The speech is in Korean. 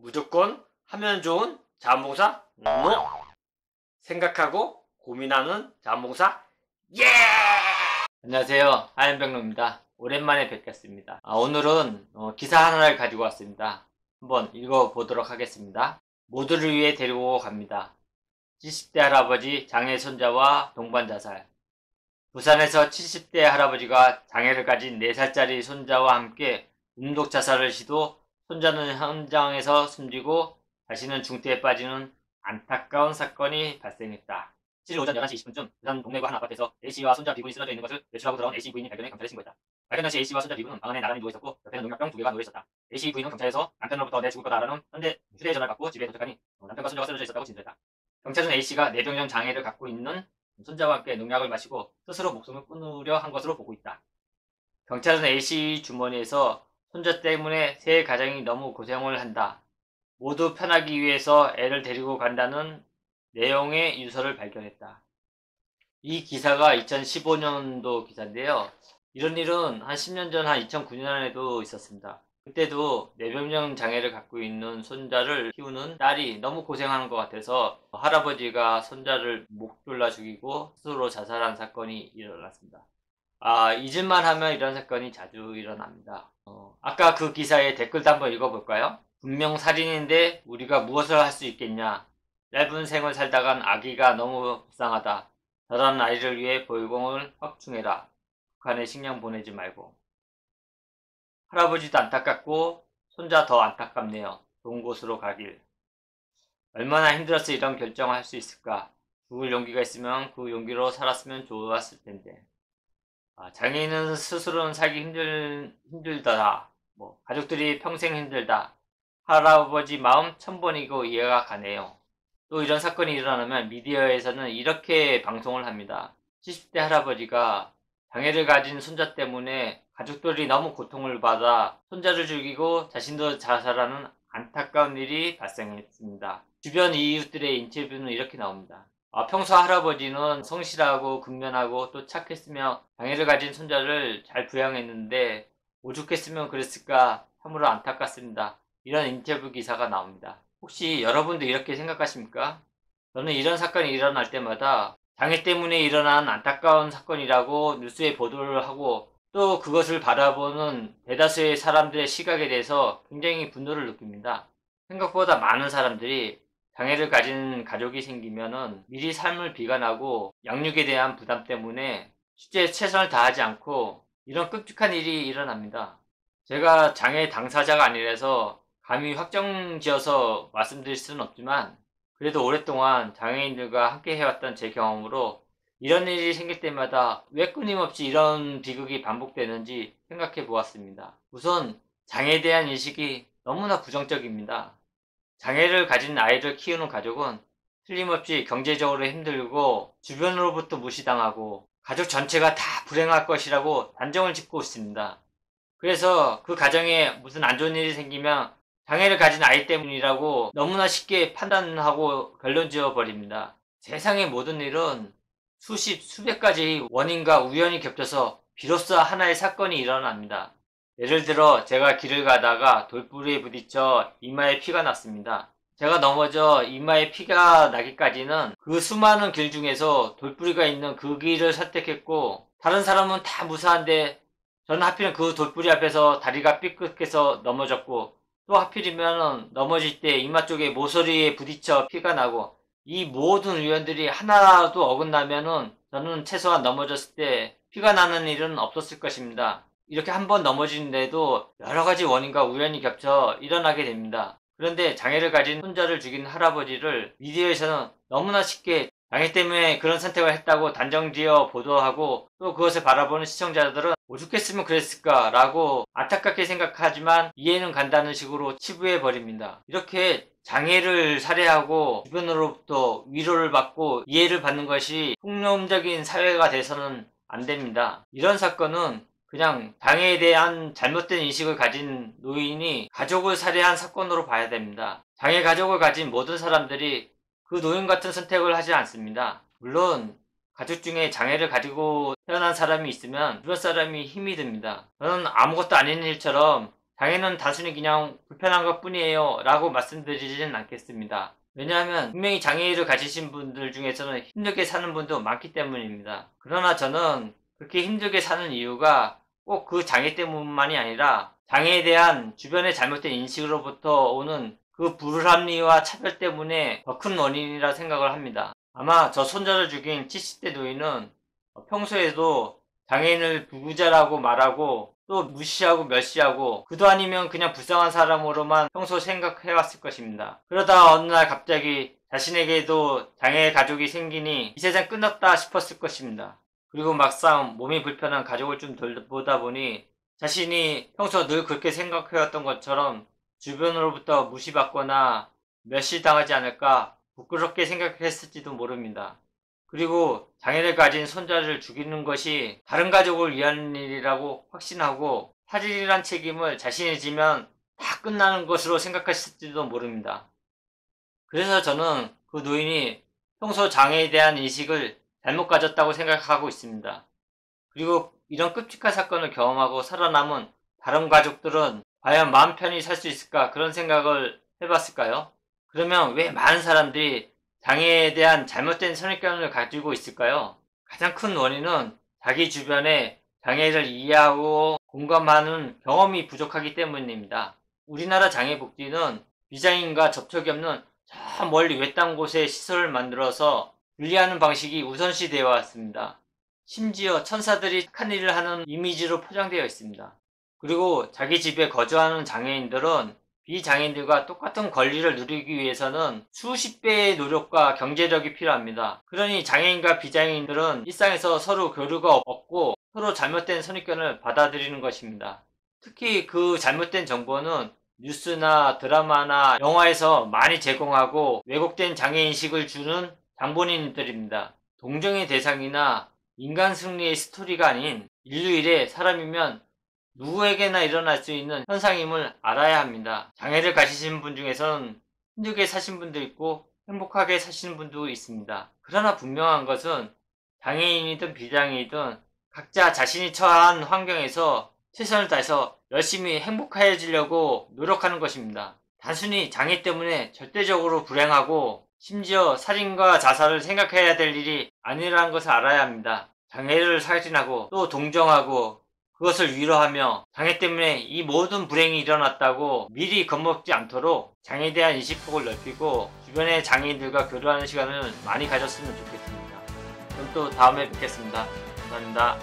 무조건 하면 좋은 자원봉사? NO! 생각하고 고민하는 자원봉사? 예! 안녕하세요, 하얀병로입니다. 오랜만에 뵙겠습니다. 오늘은 기사 하나를 가지고 왔습니다. 한번 읽어보도록 하겠습니다. 모두를 위해 데리고 갑니다. 70대 할아버지 장애 손자와 동반 자살. 부산에서 70대 할아버지가 장애를 가진 4살짜리 손자와 함께 운동 자살을 시도, 손자는 현장에서 숨지고 자신은 중태에 빠지는 안타까운 사건이 발생했다. 7일 오전 11시 20분쯤 부산 동래구 한 아파트에서 A씨와 손자 B군이 쓰러져 있는 것을 외출하고 돌아온 A씨 부인이 발견해 경찰에 신고했다. 발견 당시 A씨와 손자 B군은 방 안에 나란히 누워있었고 옆에는 농약병 2개가 놓여있었다. A씨 부인은 경찰에서 남편으로부터 내 죽을 거다라는 휴대전화를 받고 집에 도착하니 남편과 손자가 쓰러져 있었다고 진술했다. 경찰은 A씨가 뇌병정 장애를 갖고 있는 손자와 함께 농약을 마시고 스스로 목숨을 끊으려 한 것으로 보고 있다. 경찰은 A씨 주머니에서 손자 때문에 세 가정이 너무 고생을 한다. 모두 편하기 위해서 애를 데리고 간다는 내용의 유서를 발견했다. 이 기사가 2015년도 기사인데요. 이런 일은 한 10년 전 한 2009년에도 있었습니다. 그때도 뇌병정 장애를 갖고 있는 손자를 키우는 딸이 너무 고생하는 것 같아서 할아버지가 손자를 목 졸라 죽이고 스스로 자살한 사건이 일어났습니다. 잊을만 하면 이런 사건이 자주 일어납니다. 아까 그 기사의 댓글도 한번 읽어볼까요? 분명 살인인데 우리가 무엇을 할 수 있겠냐. 짧은 생을 살다간 아기가 너무 불쌍하다. 저런 아이를 위해 보육원을 확충해라. 북한에 식량 보내지 말고. 할아버지도 안타깝고 손자 더 안타깝네요. 좋은 곳으로 가길. 얼마나 힘들어서 이런 결정을 할 수 있을까. 죽을 용기가 있으면 그 용기로 살았으면 좋았을 텐데. 장애인은 스스로는 살기 힘들다. 가족들이 평생 힘들다. 할아버지 마음 1000번이고 이해가 가네요. 또 이런 사건이 일어나면 미디어에서는 이렇게 방송을 합니다. 70대 할아버지가 장애를 가진 손자 때문에 가족들이 너무 고통을 받아 손자를 죽이고 자신도 자살하는 안타까운 일이 발생했습니다. 주변 이웃들의 인터뷰는 이렇게 나옵니다. 평소 할아버지는 성실하고 근면하고 또 착했으며 장애를 가진 손자를 잘 부양했는데 오죽했으면 그랬을까 참으로 안타깝습니다. 이런 인터뷰 기사가 나옵니다. 혹시 여러분도 이렇게 생각하십니까? 저는 이런 사건이 일어날 때마다 장애 때문에 일어난 안타까운 사건이라고 뉴스에 보도를 하고 또 그것을 바라보는 대다수의 사람들의 시각에 대해서 굉장히 분노를 느낍니다. 생각보다 많은 사람들이 장애를 가진 가족이 생기면은 미리 삶을 비관하고 양육에 대한 부담 때문에 실제 최선을 다하지 않고 이런 끔찍한 일이 일어납니다. 제가 장애 당사자가 아니라서 감히 확정지어서 말씀드릴 수는 없지만 그래도 오랫동안 장애인들과 함께 해왔던 제 경험으로 이런 일이 생길 때마다 왜 끊임없이 이런 비극이 반복되는지 생각해 보았습니다. 우선 장애에 대한 인식이 너무나 부정적입니다. 장애를 가진 아이를 키우는 가족은 틀림없이 경제적으로 힘들고 주변으로부터 무시당하고 가족 전체가 다 불행할 것이라고 단정을 짓고 있습니다. 그래서 그 가정에 무슨 안 좋은 일이 생기면 장애를 가진 아이 때문이라고 너무나 쉽게 판단하고 결론 지어 버립니다. 세상의 모든 일은 수백 가지의 원인과 우연이 겹쳐서 비로소 하나의 사건이 일어납니다. 예를 들어 제가 길을 가다가 돌부리에 부딪혀 이마에 피가 났습니다. 제가 넘어져 이마에 피가 나기까지는 그 수많은 길 중에서 돌부리가 있는 그 길을 선택했고 다른 사람은 다 무사한데 저는 하필은 그 돌부리 앞에서 다리가 삐끗해서 넘어졌고 또 하필이면 넘어질 때 이마 쪽에 모서리에 부딪혀 피가 나고 이 모든 우연들이 하나라도 어긋나면은 저는 최소한 넘어졌을 때 피가 나는 일은 없었을 것입니다. 이렇게 한 번 넘어지는데도 여러 가지 원인과 우연이 겹쳐 일어나게 됩니다. 그런데 장애를 가진 손자를 죽인 할아버지를 미디어에서는 너무나 쉽게 장애 때문에 그런 선택을 했다고 단정지어 보도하고 또 그것을 바라보는 시청자들은 오죽했으면 그랬을까 라고 안타깝게 생각하지만 이해는 간다는 식으로 치부해버립니다. 이렇게 장애를 살해하고 주변으로부터 위로를 받고 이해를 받는 것이 폭력적인 사회가 돼서는 안 됩니다. 이런 사건은 그냥 장애에 대한 잘못된 인식을 가진 노인이 가족을 살해한 사건으로 봐야 됩니다. 장애 가족을 가진 모든 사람들이 그 노인 같은 선택을 하지 않습니다. 물론 가족 중에 장애를 가지고 태어난 사람이 있으면 주변 사람이 힘이 듭니다. 저는 아무것도 아닌 일처럼 장애는 단순히 그냥 불편한 것 뿐이에요 라고 말씀드리진 않겠습니다. 왜냐하면 분명히 장애를 가지신 분들 중에서는 힘들게 사는 분도 많기 때문입니다. 그러나 저는 그렇게 힘들게 사는 이유가 꼭 그 장애 때문만이 아니라 장애에 대한 주변의 잘못된 인식으로부터 오는 그 불합리와 차별 때문에 더 큰 원인이라 생각을 합니다. 아마 저 손자를 죽인 70대 노인은 평소에도 장애인을 부자라고 말하고 또 무시하고 멸시하고 그도 아니면 그냥 불쌍한 사람으로만 평소 생각해왔을 것입니다. 그러다 어느 날 갑자기 자신에게도 장애 가족이 생기니 이 세상 끝났다 싶었을 것입니다. 그리고 막상 몸이 불편한 가족을 좀 돌보다 보니 자신이 평소 늘 그렇게 생각해왔던 것처럼 주변으로부터 무시받거나 멸시당하지 않을까 부끄럽게 생각했을지도 모릅니다. 그리고 장애를 가진 손자를 죽이는 것이 다른 가족을 위한 일이라고 확신하고 살인이란 책임을 자신이 지면 다 끝나는 것으로 생각했을지도 모릅니다. 그래서 저는 그 노인이 평소 장애에 대한 인식을 잘못 가졌다고 생각하고 있습니다. 그리고 이런 끔찍한 사건을 경험하고 살아남은 다른 가족들은 과연 마음 편히 살 수 있을까 그런 생각을 해봤을까요? 그러면 왜 많은 사람들이 장애에 대한 잘못된 선입견을 가지고 있을까요? 가장 큰 원인은 자기 주변에 장애를 이해하고 공감하는 경험이 부족하기 때문입니다. 우리나라 장애복지는 비장애인과 접촉이 없는 저 멀리 외딴 곳에 시설을 만들어서 분리하는 방식이 우선시되어 왔습니다. 심지어 천사들이 착한 일을 하는 이미지로 포장되어 있습니다. 그리고 자기 집에 거주하는 장애인들은 비장애인들과 똑같은 권리를 누리기 위해서는 수십 배의 노력과 경제력이 필요합니다. 그러니 장애인과 비장애인들은 일상에서 서로 교류가 없고 서로 잘못된 선입견을 받아들이는 것입니다. 특히 그 잘못된 정보는 뉴스나 드라마나 영화에서 많이 제공하고 왜곡된 장애인식을 주는 장본인들입니다. 동정의 대상이나 인간 승리의 스토리가 아닌 인류일에 사람이면 누구에게나 일어날 수 있는 현상임을 알아야 합니다. 장애를 가지신 분 중에서는 힘들게 사신 분도 있고 행복하게 사시는 분도 있습니다. 그러나 분명한 것은 장애인이든 비장애이든 각자 자신이 처한 환경에서 최선을 다해서 열심히 행복해지려고 노력하는 것입니다. 단순히 장애 때문에 절대적으로 불행하고 심지어 살인과 자살을 생각해야 될 일이 아니라는 것을 알아야 합니다. 장애를 살인하고 또 동정하고 그것을 위로하며 장애 때문에 이 모든 불행이 일어났다고 미리 겁먹지 않도록 장애에 대한 인식폭을 넓히고 주변의 장애인들과 교류하는 시간을 많이 가졌으면 좋겠습니다. 그럼 또 다음에 뵙겠습니다. 감사합니다.